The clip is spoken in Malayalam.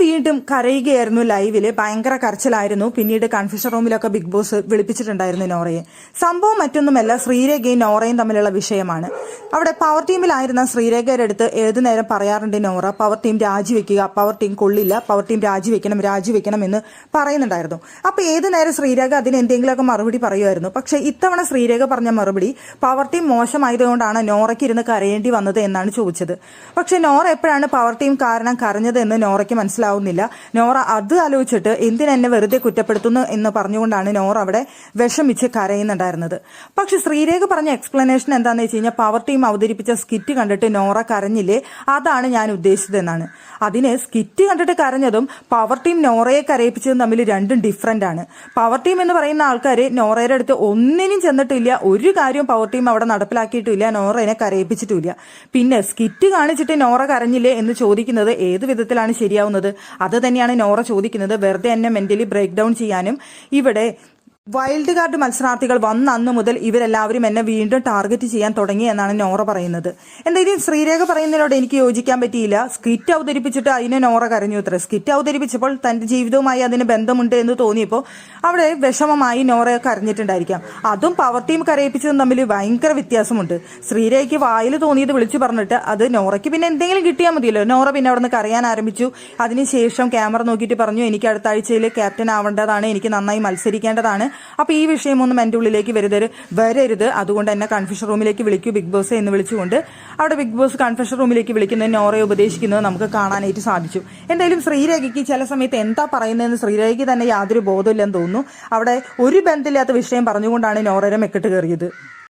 വീണ്ടും കരയുകയായിരുന്നു ലൈവില്. ഭയങ്കര കരച്ചിലായിരുന്നു. പിന്നീട് കൺഫ്യൂഷൻ റൂമിലൊക്കെ ബിഗ് ബോസ് വിളിപ്പിച്ചിട്ടുണ്ടായിരുന്നു നോറയെ. സംഭവം മറ്റൊന്നുമല്ല, ശ്രീരേഖയും നോറയും തമ്മിലുള്ള വിഷയമാണ്. അവിടെ പവർ ടീമിലായിരുന്ന ശ്രീരേഖയുടെ അടുത്ത് ഏതു നേരം പറയാറുണ്ട് നോറ, പവർ ടീം രാജിവെക്കുക, പവർ ടീം കൊള്ളില്ല, പവർ ടീം രാജിവെക്കണം എന്ന് പറയുന്നുണ്ടായിരുന്നു. അപ്പൊ ഏതു നേരം ശ്രീരേഖ അതിന് എന്തെങ്കിലുമൊക്കെ മറുപടി പറയുമായിരുന്നു. പക്ഷെ ഇത്തവണ ശ്രീരേഖ പറഞ്ഞ മറുപടി പവർ ടീം മോശമായതുകൊണ്ടാണ് നോറയ്ക്ക് ഇരുന്ന് കരയേണ്ടി വന്നത് എന്നാണ് ചോദിച്ചത്. പക്ഷെ നോറ എപ്പോഴാണ് പവർ ടീം കാരണം കരഞ്ഞത് എന്ന് നോറയ്ക്ക് മനസ്സിലാവുന്നില്ല. നോറ അത് ആലോചിച്ചിട്ട് എന്തിനെന്നെ വെറുതെ കുറ്റപ്പെടുത്തുന്നു എന്ന് പറഞ്ഞുകൊണ്ടാണ് നോറ അവിടെ വിഷമിച്ച് കരയുന്നുണ്ടായിരുന്നത്. പക്ഷെ ശ്രീരേഖ പറഞ്ഞ എക്സ്പ്ലനേഷൻ എന്താണെന്ന് വെച്ച് കഴിഞ്ഞാൽ, പവർ ടീം അവതരിപ്പിച്ച സ്കിറ്റ് കണ്ടിട്ട് നോറ കരഞ്ഞില്ലേ, അതാണ് ഞാൻ ഉദ്ദേശിച്ചതെന്നാണ്. അതിന് സ്കിറ്റ് കണ്ടിട്ട് കരഞ്ഞതും പവർ ടീം നോറയെ കരയിപ്പിച്ചതും തമ്മിൽ രണ്ടും ഡിഫറന്റ് ആണ്. പവർ ടീം എന്ന് പറയുന്ന ആൾക്കാർ നോറയുടെ അടുത്ത് ഒന്നിനും ചെന്നിട്ടില്ല, ഒരു കാര്യവും പവർ ടീം അവിടെ നടപ്പിലാക്കിയിട്ടില്ല, നോറയെ കരയിപ്പിച്ചിട്ടില്ല. പിന്നെ സ്കിറ്റ് കാണിച്ചിട്ട് നോറ കരഞ്ഞില്ലേ എന്ന് ചോദിക്കുന്നത് ഏത് വിധത്തിലാണ് ശരിയാവുന്നത്? അത് തന്നെയാണ് നോറ ചോദിക്കുന്നത്. വെറുതെ എന്നെ മെന്റലി ബ്രേക്ക് ഡൗൺ ചെയ്യാനും ഇവിടെ വൈൽഡ് കാർഡ് മത്സരാർത്ഥികൾ വന്ന അന്ന് മുതൽ ഇവരെല്ലാവരും എന്നെ വീണ്ടും ടാർഗറ്റ് ചെയ്യാൻ തുടങ്ങി എന്നാണ് നോറ പറയുന്നത്. എന്തായാലും ശ്രീരേഖ പറയുന്നതിനോട് എനിക്ക് യോജിക്കാൻ പറ്റിയില്ല. സ്കിറ്റ് അവതരിപ്പിച്ചിട്ട് അതിനെ നോറ കരഞ്ഞു അത്ര. സ്കിറ്റ് അവതരിപ്പിച്ചപ്പോൾ തന്റെ ജീവിതവുമായി അതിന് ബന്ധമുണ്ട് എന്ന് തോന്നിയപ്പോൾ അവിടെ വിഷമമായി നോറ കരഞ്ഞിട്ടുണ്ടായിരിക്കാം. അതും പവർ ടീം കരയിപ്പിച്ചതും തമ്മിൽ ഭയങ്കര വ്യത്യാസമുണ്ട്. ശ്രീരേഖയ്ക്ക് വായിൽ തോന്നിയത് വിളിച്ചു പറഞ്ഞിട്ട് അത് നോറയ്ക്ക് പിന്നെ എന്തെങ്കിലും കിട്ടിയാൽ മതിയല്ലോ. നോറ പിന്നെ അവിടെ നിന്ന് കരയാൻ ആരംഭിച്ചു. അതിനുശേഷം ക്യാമറ നോക്കിയിട്ട് പറഞ്ഞു, എനിക്ക് അടുത്ത ആഴ്ചയിൽ ക്യാപ്റ്റൻ ആവേണ്ടതാണ്, എനിക്ക് നന്നായി മത്സരിക്കേണ്ടതാണ്. അപ്പൊ ഈ വിഷയമൊന്നും എന്റെ ഉള്ളിലേക്ക് വരരുത്, അതുകൊണ്ട് എന്നെ കൺഫ്യൂഷൻ റൂമിലേക്ക് വിളിക്കൂ ബിഗ് ബോസ് എന്ന് വിളിച്ചുകൊണ്ട് അവിടെ ബിഗ് ബോസ് കൺഫ്യൂഷൻ റൂമിലേക്ക് വിളിക്കുന്നത് നോറയെ ഉപദേശിക്കുന്നത് നമുക്ക് കാണാനായിട്ട് സാധിച്ചു. എന്തായാലും ശ്രീരേഖയ്ക്ക് ചില സമയത്ത് എന്താ പറയുന്നതെന്ന് ശ്രീരേഖയ്ക്ക് തന്നെ യാതൊരു ബോധമില്ലെന്ന് തോന്നുന്നു. അവിടെ ഒരു ബന്ധമില്ലാത്ത വിഷയം പറഞ്ഞുകൊണ്ടാണ് നോറയെ മെക്കിട്ട് കയറിയത്.